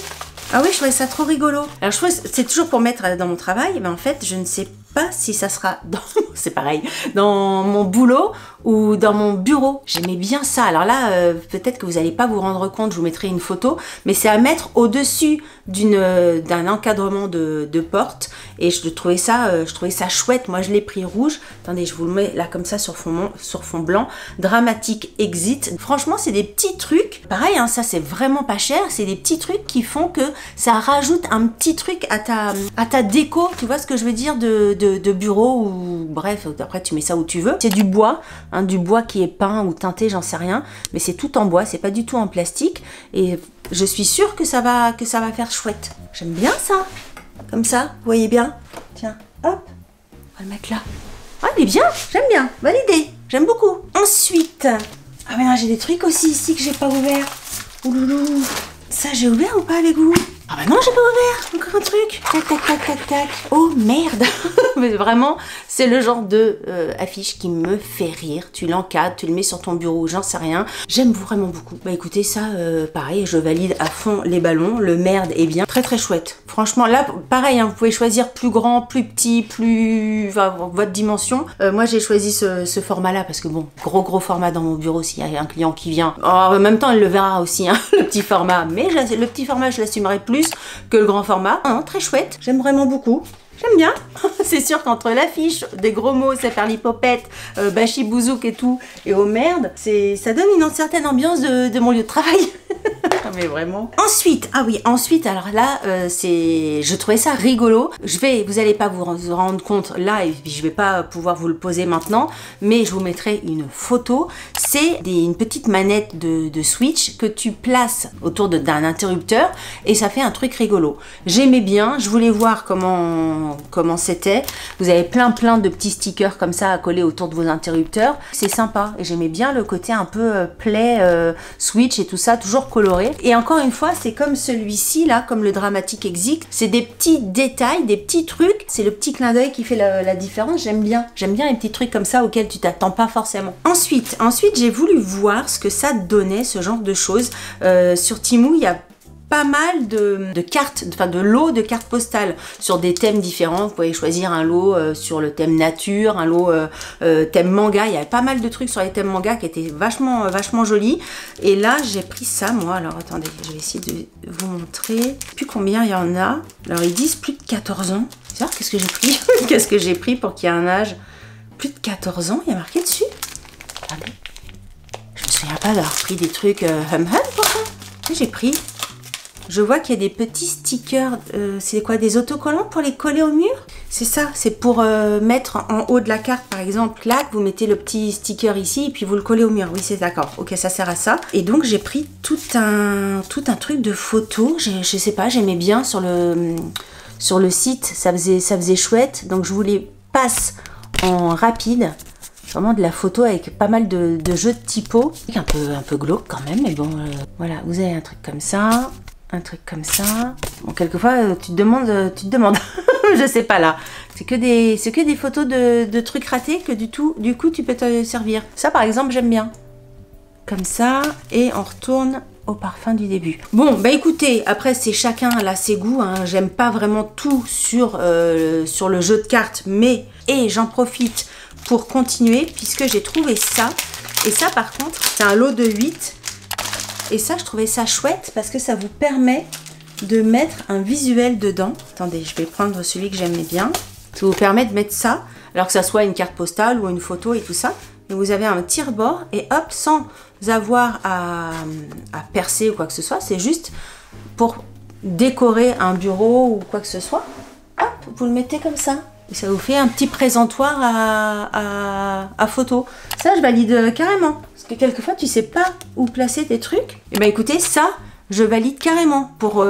Ah oui, je trouvais ça trop rigolo. Alors, je trouve c'est toujours pour mettre dans mon travail, mais en fait, je ne sais pas si ça sera dans... c'est pareil, dans mon boulot ou dans mon bureau. J'aimais bien ça. Alors là, peut-être que vous n'allez pas vous rendre compte, je vous mettrai une photo, mais c'est à mettre au-dessus d'un encadrement de porte. Et je trouvais ça chouette. Moi, je l'ai pris rouge. Attendez, je vous le mets là comme ça sur fond blanc. Dramatique Exit. Franchement, c'est des petits trucs. Pareil, hein, ça, c'est vraiment pas cher. C'est des petits trucs qui font que ça rajoute un petit truc à ta déco. Tu vois ce que je veux dire de bureau ou bref, après tu mets ça où tu veux. C'est du bois, hein, du bois qui est peint ou teinté, j'en sais rien. Mais c'est tout en bois, c'est pas du tout en plastique. Et je suis sûre que ça va faire chouette. J'aime bien ça. Comme ça, vous voyez bien. Tiens, hop, on va le mettre là. Ah, il est bien, j'aime bien, validé, j'aime beaucoup. Ensuite, ah mais non, j'ai des trucs aussi ici que j'ai pas ouvert. Ouloulou, ça j'ai ouvert ou pas avec vous? Ah bah non, j'ai pas ouvert, encore un truc. Tac, tac, tac, tac, tac. Oh merde. Mais vraiment, c'est le genre de affiche qui me fait rire. Tu l'encadres, tu le mets sur ton bureau, j'en sais rien. J'aime vraiment beaucoup. Bah écoutez, ça, pareil, je valide à fond les ballons. Le merde est bien. Très très chouette. Franchement, là, pareil, hein, vous pouvez choisir plus grand, plus petit, enfin, votre dimension. Moi, j'ai choisi ce format-là parce que bon, gros format dans mon bureau s'il y a un client qui vient. Oh, en même temps, il le verra aussi, hein, le petit format. Mais le petit format, je l'assumerai plus que le grand format. Ah, très chouette, j'aime vraiment beaucoup. J'aime bien. C'est sûr qu'entre l'affiche, des gros mots, ça faire l'hypopète, Bachi Bouzouk et tout, et oh merde, ça donne une certaine ambiance de mon lieu de travail. Mais vraiment. Ensuite, ah oui, alors là, je trouvais ça rigolo. Vous allez pas vous rendre compte là, et puis je vais pas pouvoir vous le poser maintenant, mais je vous mettrai une photo. C'est une petite manette de Switch que tu places autour d'un interrupteur, et ça fait un truc rigolo. J'aimais bien, je voulais voir comment c'était. Vous avez plein de petits stickers comme ça à coller autour de vos interrupteurs. C'est sympa, et j'aimais bien le côté un peu play, Switch et tout ça, toujours coloré. Et encore une fois, c'est comme celui-ci là, comme le Dramatique Exit. C'est des petits détails, des petits trucs. C'est le petit clin d'œil qui fait la différence. J'aime bien les petits trucs comme ça auxquels tu t'attends pas forcément. Ensuite, j'ai voulu voir ce que ça donnait, ce genre de choses. Sur Temu, il y a pas mal de cartes, enfin de lots de cartes postales sur des thèmes différents. Vous pouvez choisir un lot sur le thème nature, un lot thème manga. Il y avait pas mal de trucs sur les thèmes manga qui étaient vachement jolis. Et là, j'ai pris ça, moi. Alors, attendez, je vais essayer de vous montrer. Plus combien il y en a. Alors, ils disent plus de 14 ans. C'est ça, qu'est-ce que j'ai pris? Qu'est-ce que j'ai pris pour qu'il y ait un âge? Plus de 14 ans, il y a marqué dessus. Regardez. Je me souviens pas d'avoir pris des trucs pour ça. J'ai pris... Je vois qu'il y a des petits stickers, c'est quoi, des autocollants pour les coller au mur? C'est ça, c'est pour mettre en haut de la carte, par exemple, là, vous mettez le petit sticker ici et puis vous le collez au mur. Oui, c'est d'accord, ok, ça sert à ça. Et donc, j'ai pris tout un truc de photos, je sais pas, j'aimais bien sur le site, ça faisait chouette. Donc, je vous les passe en rapide. Vraiment de la photo avec pas mal de jeux de typo. Un peu glauque quand même, mais bon, voilà, vous avez un truc comme ça. Un truc comme ça. Bon, quelquefois, tu te demandes. Je sais pas là. C'est que des photos de trucs ratés que du coup, tu peux te servir. Ça, par exemple, j'aime bien. Comme ça. Et on retourne au parfum du début. Bon, bah écoutez, après, c'est chacun là ses goûts. Hein. J'aime pas vraiment tout sur le jeu de cartes, mais... Et j'en profite pour continuer, puisque j'ai trouvé ça. Et ça, par contre, c'est un lot de 8. Et ça, je trouvais ça chouette parce que ça vous permet de mettre un visuel dedans. Attendez, je vais prendre celui que j'aimais bien. Ça vous permet de mettre ça, alors que ça soit une carte postale ou une photo et tout ça. Et vous avez un tire-bord et hop, sans avoir à percer ou quoi que ce soit, c'est juste pour décorer un bureau ou quoi que ce soit. Hop, vous le mettez comme ça. Et ça vous fait un petit présentoir à photo. Ça, je valide carrément. Parce que quelquefois, tu sais pas où placer tes trucs. Et ben écoutez, ça, je valide carrément pour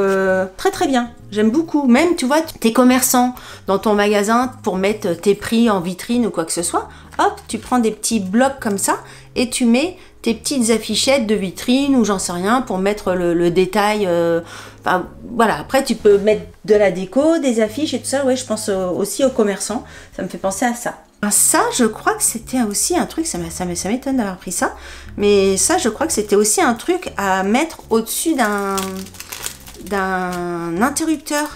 très très bien. J'aime beaucoup. Même, tu vois, t'es commerçant dans ton magasin pour mettre tes prix en vitrine ou quoi que ce soit. Hop, tu prends des petits blocs comme ça et tu mets tes petites affichettes de vitrine ou j'en sais rien pour mettre le détail. Enfin, voilà, après tu peux mettre de la déco, des affiches et tout ça. Ouais, je pense aussi aux commerçants. Ça me fait penser à ça. Ça, je crois que c'était aussi un truc, ça m'étonne d'avoir pris ça, mais ça, je crois que c'était aussi un truc à mettre au-dessus d'un interrupteur.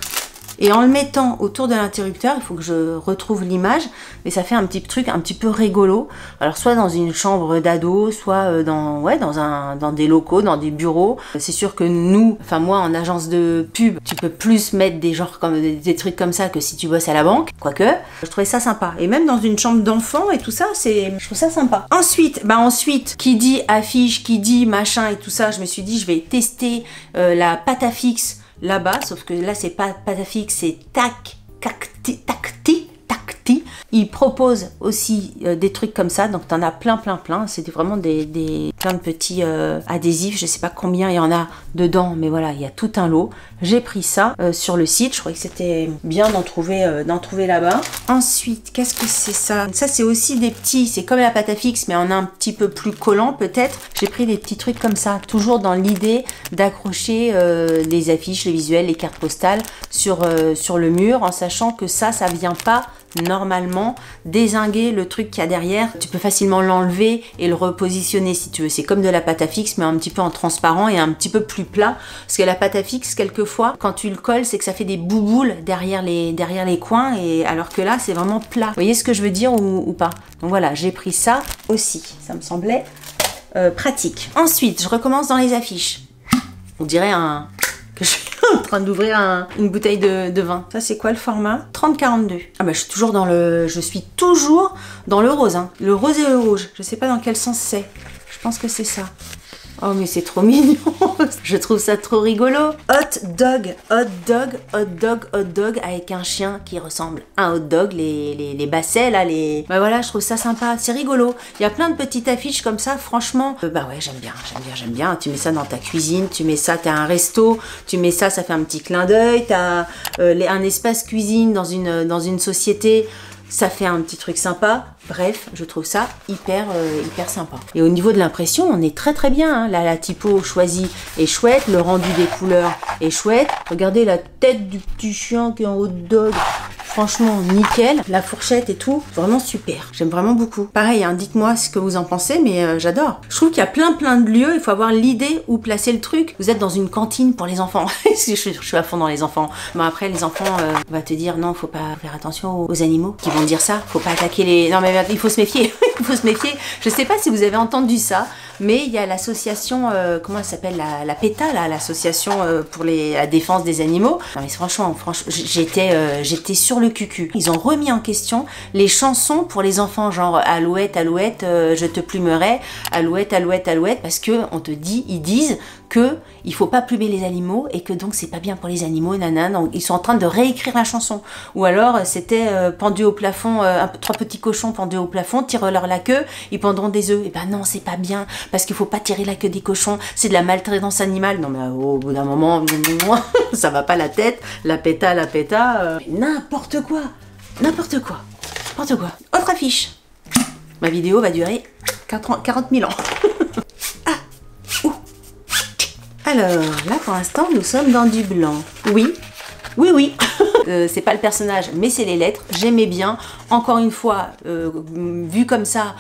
Et en le mettant autour de l'interrupteur, il faut que je retrouve l'image, mais ça fait un petit truc un petit peu rigolo. Alors soit dans une chambre d'ado, soit dans des locaux, dans des bureaux. C'est sûr que nous, enfin moi en agence de pub, tu peux plus mettre des genres comme des trucs comme ça que si tu bosses à la banque. Quoique, je trouvais ça sympa. Et même dans une chambre d'enfant et tout ça, je trouve ça sympa. Ensuite, qui dit affiche, qui dit machin et tout ça, je me suis dit je vais tester la pâte à fixe là-bas, sauf que là c'est pas pâte à fixe, c'est Tacti. Ils proposent aussi des trucs comme ça, donc t'en as plein. C'était vraiment plein de petits adhésifs, je sais pas combien il y en a dedans, mais voilà, il y a tout un lot. J'ai pris ça sur le site, je trouvais que c'était bien d'en trouver là-bas. Ensuite, qu'est-ce que c'est ça? Ça c'est aussi des petits, c'est comme la pâte à fixe, mais en un petit peu plus collant peut-être. J'ai pris des petits trucs comme ça, toujours dans l'idée d'accrocher les affiches, les visuels, les cartes postales sur le mur, en sachant que ça vient pas normalement dézinguer le truc qu'il y a derrière. Tu peux facilement l'enlever et le repositionner si tu veux. C'est comme de la pâte à fixe mais un petit peu en transparent et un petit peu plus plat, parce que la pâte à fixe quelquefois quand tu le colles c'est que ça fait des bouboules derrière les coins, et alors que là c'est vraiment plat. Vous voyez ce que je veux dire ou pas? Donc voilà, j'ai pris ça aussi, ça me semblait pratique. Ensuite je recommence dans les affiches. On dirait que je suis en train d'ouvrir une bouteille de vin. Ça c'est quoi le format? 30-42. Ah bah je suis toujours dans le rose, hein. Le rose et le rouge. Je sais pas dans quel sens c'est. Je pense que c'est ça. Oh mais c'est trop mignon. Je trouve ça trop rigolo. Hot dog avec un chien qui ressemble à un hot dog, les bassets là, bah voilà, je trouve ça sympa, c'est rigolo. Il y a plein de petites affiches comme ça, franchement, bah ouais, j'aime bien. Tu mets ça dans ta cuisine, tu mets ça, t'as un resto, tu mets ça, ça fait un petit clin d'œil, t'as un espace cuisine dans une société. Ça fait un petit truc sympa. Bref, je trouve ça hyper sympa. Et au niveau de l'impression, on est très bien. Hein. Là, la typo choisie est chouette. Le rendu des couleurs est chouette. Regardez la tête du petit chien qui est en hot dog. Franchement, nickel. La fourchette et tout, vraiment super. J'aime vraiment beaucoup. Pareil, hein, dites-moi ce que vous en pensez, mais j'adore. Je trouve qu'il y a plein de lieux. Il faut avoir l'idée où placer le truc. Vous êtes dans une cantine pour les enfants. je suis à fond dans les enfants. Bon, après, les enfants, on va te dire, non, faut pas faire attention aux animaux qui vont dire ça. Faut pas attaquer les... Non, mais il faut se méfier. Il faut se méfier. Je sais pas si vous avez entendu ça, mais il y a l'association, comment elle s'appelle, la PETA, là, l'association pour la défense des animaux. Non mais franchement, j'étais sur le cucu. Ils ont remis en question les chansons pour les enfants, genre Alouette, Alouette, je te plumerai, Alouette, Alouette, Alouette, parce que ils disent que il faut pas plumer les animaux et que donc c'est pas bien pour les animaux, nanana. Donc ils sont en train de réécrire la chanson. Ou alors c'était pendu au plafond, 3 petits cochons pendus au plafond, tire-leur la queue, ils pondront des œufs. Et ben non, c'est pas bien, parce qu'il faut pas tirer la queue des cochons, c'est de la maltraitance animale. Non mais au bout d'un moment, ça va pas la tête, la péta, n'importe quoi. Autre affiche. Ma vidéo va durer 40 000 ans. Alors, là pour l'instant, nous sommes dans du blanc. Oui. C'est pas le personnage, mais c'est les lettres. J'aimais bien. Encore une fois, vu comme ça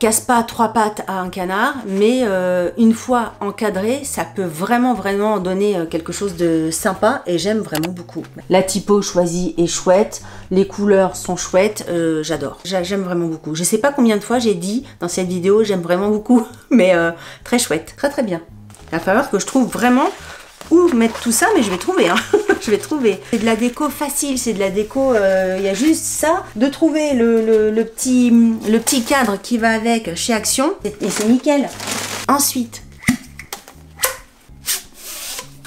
casse pas 3 pattes à un canard, mais une fois encadré, ça peut vraiment donner quelque chose de sympa et j'aime vraiment beaucoup. La typo choisie est chouette, les couleurs sont chouettes, j'adore. J'aime vraiment beaucoup. Je sais pas combien de fois j'ai dit dans cette vidéo, j'aime vraiment beaucoup, mais très chouette, très bien. Il va falloir que je trouve vraiment où mettre tout ça, mais je vais trouver, hein. Je vais trouver. C'est de la déco facile, c'est de la déco, il y a juste ça, de trouver le petit cadre qui va avec chez Action, et c'est nickel. Ensuite,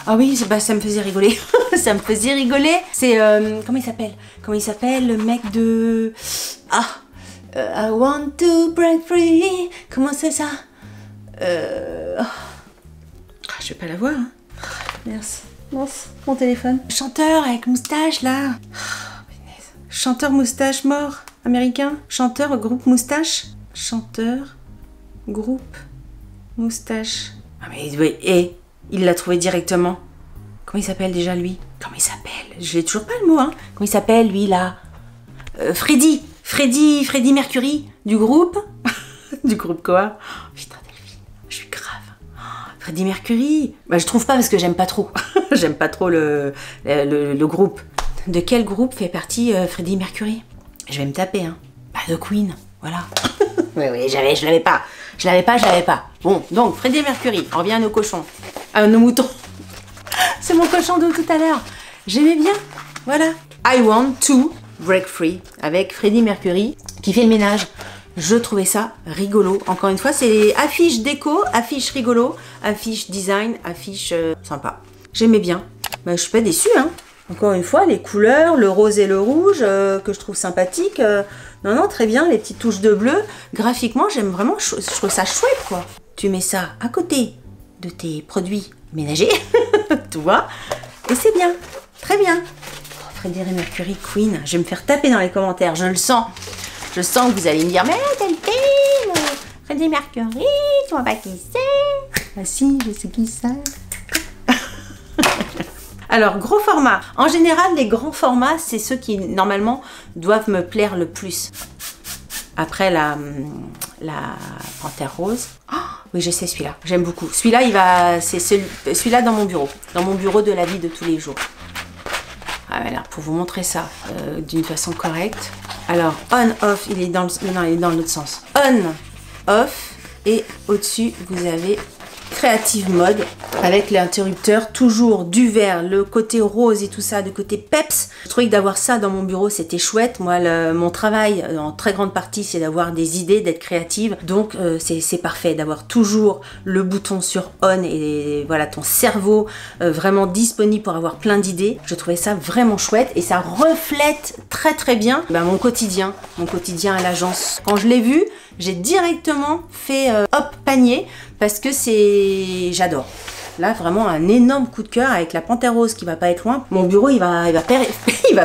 ah oui, bah, ça me faisait rigoler. Ça me faisait rigoler. C'est, comment il s'appelle? Comment il s'appelle, le mec de... Ah, I want to break free. Comment c'est ça? Oh. Ah, je vais pas la voir. Hein. Merci. Mince, mon téléphone. Chanteur avec moustache, là. Oh, chanteur moustache mort. Américain. Chanteur groupe moustache. Chanteur groupe moustache. Ah mais oui, et il l'a trouvé directement. Comment il s'appelle déjà, lui? Comment il s'appelle? Je n'ai toujours pas le mot, hein. Comment il s'appelle, lui, là? Freddy Mercury, du groupe. Du groupe quoi? Oh, putain, Delphine, je suis grave. Oh, Freddy Mercury. Bah, je trouve pas parce que j'aime pas trop. J'aime pas trop le groupe. De quel groupe fait partie Freddy Mercury? Je vais me taper, hein. Bah, de Queen, voilà. Oui, je l'avais pas. Je l'avais pas. Bon, donc, Freddy Mercury, on revient à nos cochons. À nos moutons. C'est mon cochon de tout à l'heure. J'aimais bien. Voilà. I want to break free avec Freddy Mercury qui fait le ménage. Je trouvais ça rigolo. Encore une fois, c'est affiche déco, affiche rigolo, affiche design, affiche sympa. J'aimais bien. Bah, je suis pas déçue, hein. Encore une fois, les couleurs, le rose et le rouge, que je trouve sympathique. Non, très bien, les petites touches de bleu. Graphiquement, j'aime vraiment, je trouve ça chouette, quoi. Tu mets ça à côté de tes produits ménagers, tu vois, et c'est bien, très bien. Oh, Freddy Mercury, Queen, je vais me faire taper dans les commentaires, je le sens. Je sens que vous allez me dire, mais Delphine, Freddy Mercury, tu vois pas qui c'est? Ah si, je sais qui c'est. Alors, gros format. En général, les grands formats, c'est ceux qui, normalement, doivent me plaire le plus. Après, la panthère rose. Oh, oui, je sais celui-là. J'aime beaucoup. Celui-là, c'est celui-là dans mon bureau. Dans mon bureau de la vie de tous les jours. Ah, voilà, pour vous montrer ça d'une façon correcte. Alors, on, off, il est dans l'autre sens. On, off. Et au-dessus, vous avez Creative Mode avec l'interrupteur toujours du vert, le côté rose et tout ça, de côté peps. Je trouvais que d'avoir ça dans mon bureau, c'était chouette. Moi, mon travail, en très grande partie, c'est d'avoir des idées, d'être créative. Donc, c'est parfait d'avoir toujours le bouton sur on et voilà, ton cerveau vraiment disponible pour avoir plein d'idées. Je trouvais ça vraiment chouette et ça reflète très bien mon quotidien à l'agence. Quand je l'ai vu, j'ai directement fait hop, panier, parce que j'adore. Là, vraiment un énorme coup de cœur avec la panthère rose qui va pas être loin. Mon bureau, il va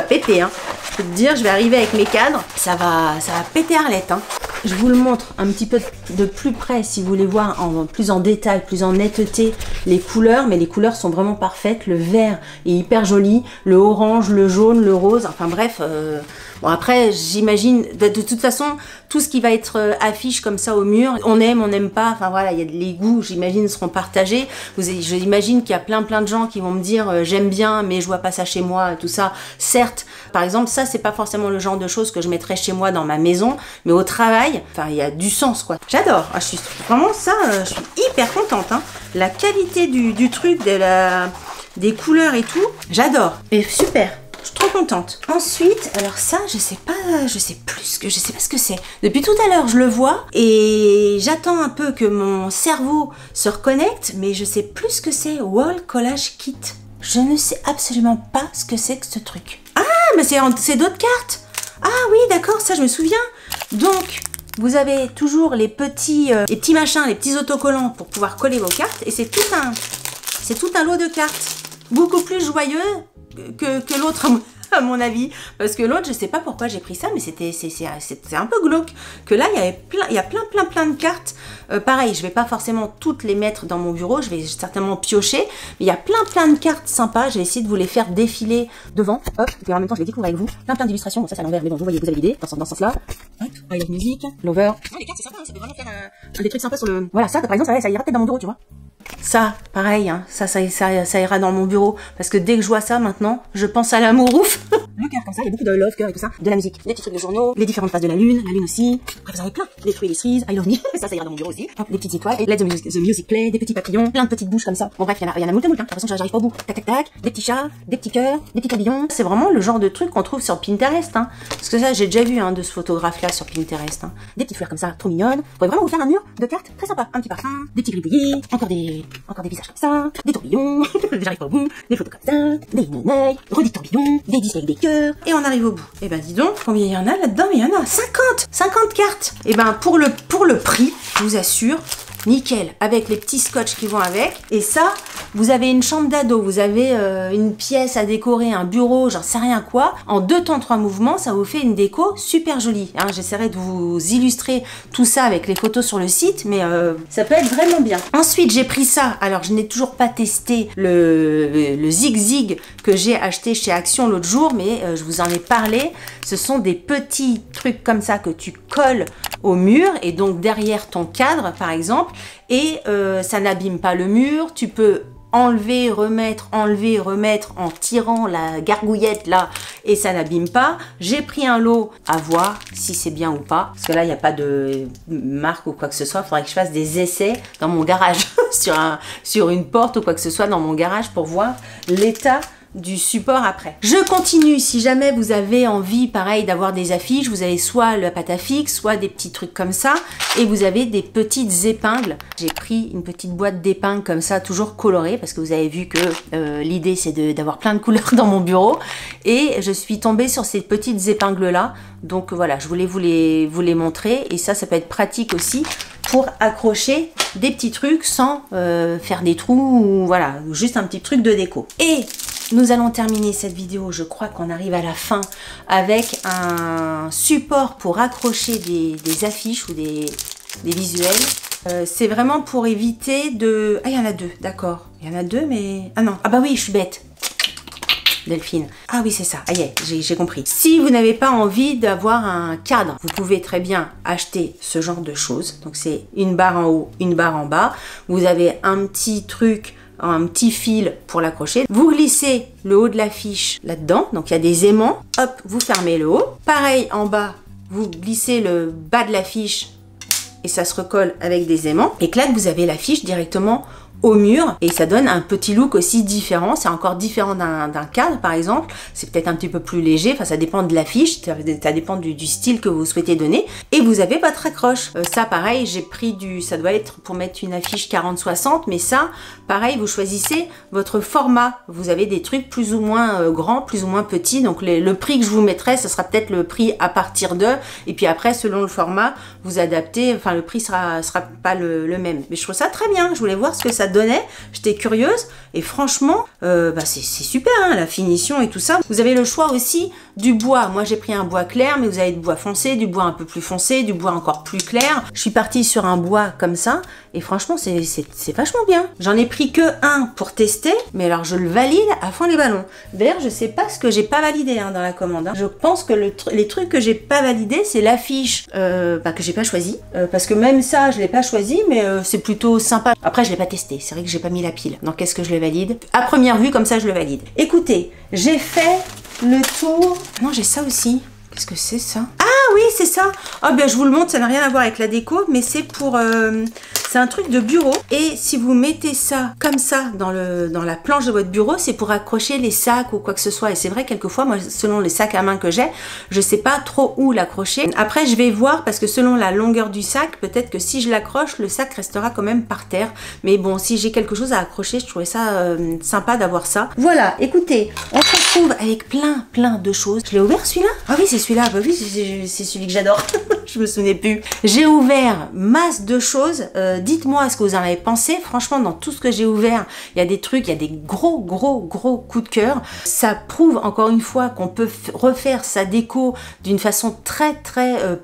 péter, hein. Je peux te dire, je vais arriver avec mes cadres, ça va péter Arlette, hein. Je vous le montre un petit peu de plus près si vous voulez voir plus en détail, plus en netteté les couleurs, mais les couleurs sont vraiment parfaites. Le vert est hyper joli, le orange, le jaune, le rose, enfin bref. Bon, après, j'imagine, de toute façon, tout ce qui va être affiche comme ça au mur, on aime, on n'aime pas, enfin voilà, les goûts, j'imagine, seront partagés. J'imagine qu'il y a plein de gens qui vont me dire j'aime bien, mais je vois pas ça chez moi, tout ça. Certes, par exemple, ça, c'est pas forcément le genre de choses que je mettrais chez moi dans ma maison, mais au travail, enfin, il y a du sens, quoi. J'adore. Ah, je suis vraiment ça, je suis hyper contente, hein. La qualité du truc, des couleurs et tout, j'adore. Et super. Je suis trop contente. Ensuite, alors ça, je sais pas ce que c'est. Depuis tout à l'heure, je le vois et j'attends un peu que mon cerveau se reconnecte, mais je sais plus ce que c'est. Wall Collage Kit. Je ne sais absolument pas ce que c'est que ce truc. Ah, mais c'est d'autres cartes. Ah oui, d'accord, ça je me souviens. Donc, vous avez toujours les petits machins, les petits autocollants pour pouvoir coller vos cartes, et c'est tout un lot de cartes. Beaucoup plus joyeux que l'autre, à mon avis, parce que l'autre, je sais pas pourquoi j'ai pris ça, mais c'est un peu glauque. Que là, il y a plein de cartes. Pareil, je vais pas forcément toutes les mettre dans mon bureau, je vais certainement piocher, mais il y a plein de cartes sympas. Je vais essayer de vous les faire défiler devant. Hop, et en même temps, je les découvre avec vous. Plein d'illustrations. Bon, ça c'est à l'envers, mais bon, vous voyez, vous avez l'idée dans ce sens-là. Hop, I Love Music, Lover. Les cartes, c'est sympa, hein, ça peut vraiment faire des trucs sympas sur le. Voilà, ça, par exemple, ça ira peut-être dans mon bureau, tu vois. Ça, pareil, hein, ça ira dans mon bureau, parce que dès que je vois ça maintenant, je pense à l'amour ouf. le cœur comme ça, il y a beaucoup de love, cœur et tout ça, de la musique, des petits trucs de journaux, les différentes phases de la lune aussi. Après vous avez plein, les fruits et les cerises, I love me, ça ira dans mon bureau aussi. Hop, des petites étoiles, et let the music play, des petits papillons, plein de petites bouches comme ça. Bon bref, il y en a moult, hein. De toute façon j'arrive pas au bout. Tac tac tac, des petits chats, des petits cœurs, des petits papillons. C'est vraiment le genre de truc qu'on trouve sur Pinterest, hein. Parce que ça j'ai déjà vu, hein, de ce photographe là sur Pinterest, hein. Des petites fleurs comme ça, trop mignonnes. Vous pouvez vraiment vous faire un mur de cartes très sympa, un petit parfum, des petits gribouillis, encore des visages comme ça, des tourbillons, j'arrive pas au bout, des photos comme ça, des guingueilles, des tourbillons, des disques avec des cœurs, et on arrive au bout. Et ben dis donc, combien il y en a là-dedans? Il y en a 50 cartes. Et ben pour le prix, je vous assure, nickel, avec les petits scotch qui vont avec. Et ça, vous avez une chambre d'ado, vous avez une pièce à décorer, un bureau, j'en sais rien quoi. En 2 temps 3 mouvements, ça vous fait une déco super jolie, hein. J'essaierai de vous illustrer tout ça avec les photos sur le site, mais ça peut être vraiment bien. Ensuite, j'ai pris ça. Alors, je n'ai toujours pas testé le Zig Zig que j'ai acheté chez Action l'autre jour, mais je vous en ai parlé. Ce sont des petits trucs comme ça que tu colles au mur et donc derrière ton cadre, par exemple, et ça n'abîme pas le mur. Tu peux enlever, remettre en tirant la gargouillette là, et ça n'abîme pas. J'ai pris un lot, à voir si c'est bien ou pas, parce que là il n'y a pas de marque ou quoi que ce soit. Il faudrait que je fasse des essais dans mon garage sur une porte ou quoi que ce soit dans mon garage pour voir l'état du support après. Je continue. Si jamais vous avez envie, pareil, d'avoir des affiches, vous avez soit la pâte à fixe, soit des petits trucs comme ça, et vous avez des petites épingles. J'ai pris une petite boîte d'épingles comme ça, toujours colorée, parce que vous avez vu que l'idée c'est d'avoir plein de couleurs dans mon bureau, et je suis tombée sur ces petites épingles là. Donc voilà, je voulais vous les montrer, et ça peut être pratique aussi pour accrocher des petits trucs sans faire des trous, ou voilà, juste un petit truc de déco. Et nous allons terminer cette vidéo, je crois qu'on arrive à la fin, avec un support pour accrocher des affiches ou des visuels. C'est vraiment pour éviter de... Ah, il y en a 2, d'accord. Il y en a 2, mais... Ah non, ah bah oui, je suis bête. Delphine. Ah oui, c'est ça. Ah yeah, j'ai compris. Si vous n'avez pas envie d'avoir un cadre, vous pouvez très bien acheter ce genre de choses. Donc c'est une barre en haut, une barre en bas. Vous avez un petit truc, un petit fil pour l'accrocher. Vous glissez le haut de l'affiche là-dedans. Donc il y a des aimants. Hop, vous fermez le haut. Pareil en bas, vous glissez le bas de l'affiche et ça se recolle avec des aimants. Et que là, vous avez l'affiche directement au mur, et ça donne un petit look aussi différent. C'est encore différent d'un cadre par exemple, c'est peut-être un petit peu plus léger, enfin ça dépend de l'affiche, ça dépend du style que vous souhaitez donner, et vous avez votre accroche. Ça pareil, j'ai pris ça doit être pour mettre une affiche 40-60, mais ça pareil, vous choisissez votre format. Vous avez des trucs plus ou moins grands, plus ou moins petits, donc le prix que je vous mettrai, ce sera peut-être le prix à partir de, et puis après selon le format, vous adaptez, enfin le prix sera pas le même. Mais je trouve ça très bien, je voulais voir ce que ça donnait, j'étais curieuse, et franchement c'est super, hein, la finition et tout ça. Vous avez le choix aussi du bois. Moi j'ai pris un bois clair, mais vous avez du bois foncé, du bois un peu plus foncé, du bois encore plus clair. Je suis partie sur un bois comme ça, et franchement c'est vachement bien. J'en ai pris que un pour tester, mais alors je le valide à fond les ballons. D'ailleurs je sais pas ce que j'ai pas validé, hein, dans la commande, hein. Je pense que les trucs que j'ai pas validé, c'est l'affiche que j'ai pas choisi, parce que même ça je l'ai pas choisi, mais c'est plutôt sympa. Après je l'ai pas testé, c'est vrai que j'ai pas mis la pile. Donc est-ce que je le valide? À première vue comme ça je le valide. Écoutez, j'ai fait le tour. Non, j'ai ça aussi. Qu'est-ce que c'est ça? Ah oui, c'est ça. Oh ben je vous le montre, ça n'a rien à voir avec la déco, mais c'est pour c'est un truc de bureau, et si vous mettez ça comme ça dans la planche de votre bureau, c'est pour accrocher les sacs ou quoi que ce soit. Et c'est vrai, quelquefois, moi, selon les sacs à main que j'ai, je sais pas trop où l'accrocher. Après, je vais voir, parce que selon la longueur du sac, peut-être que si je l'accroche, le sac restera quand même par terre. Mais bon, si j'ai quelque chose à accrocher, je trouvais ça sympa d'avoir ça. Voilà, écoutez, on se retrouve avec plein de choses. Je l'ai ouvert celui-là? Ah oui, c'est celui-là. Bah oui, c'est celui que j'adore. Je me souvenais plus. J'ai ouvert masse de choses. Dites-moi ce que vous en avez pensé. Franchement, dans tout ce que j'ai ouvert, il y a des trucs, il y a des gros coups de cœur. Ça prouve encore une fois qu'on peut refaire sa déco d'une façon très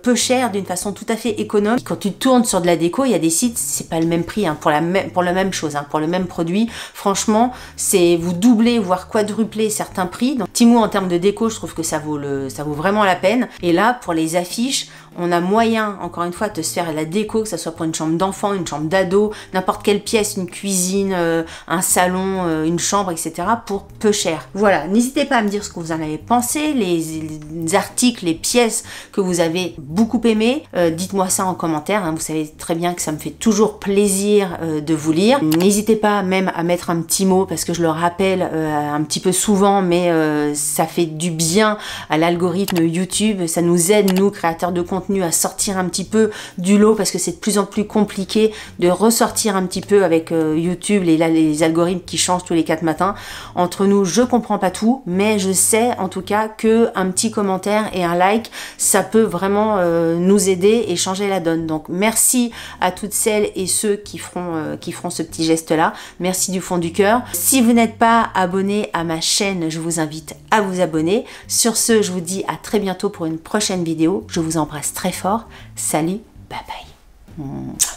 peu chère, d'une façon tout à fait économe. Quand tu tournes sur de la déco, il y a des sites, c'est pas le même prix, hein, pour la même chose, hein, pour le même produit. Franchement, c'est vous doublez voire quadruplez certains prix. Donc Temu, en termes de déco, je trouve que ça vaut vraiment la peine. Et là, pour les affiches, on a moyen, encore une fois, de se faire la déco, que ce soit pour une chambre d'enfant, une chambre d'ado, n'importe quelle pièce, une cuisine, un salon, une chambre, etc. pour peu cher. Voilà, n'hésitez pas à me dire ce que vous en avez pensé, les articles, les pièces que vous avez beaucoup aimé. Dites-moi ça en commentaire, hein. Vous savez très bien que ça me fait toujours plaisir de vous lire. N'hésitez pas même à mettre un petit mot, parce que je le rappelle un petit peu souvent, mais ça fait du bien à l'algorithme YouTube, ça nous aide, nous, créateurs de contenu, à sortir un petit peu du lot, parce que c'est de plus en plus compliqué de ressortir un petit peu avec YouTube, les algorithmes qui changent tous les 4 matins. Entre nous, je comprends pas tout, mais je sais en tout cas que un petit commentaire et un like, ça peut vraiment nous aider et changer la donne. Donc merci à toutes celles et ceux qui feront ce petit geste là. Merci du fond du cœur. Si vous n'êtes pas abonné à ma chaîne, je vous invite à vous abonner. Sur ce, je vous dis à très bientôt pour une prochaine vidéo. Je vous embrasse très fort. Salut, bye bye.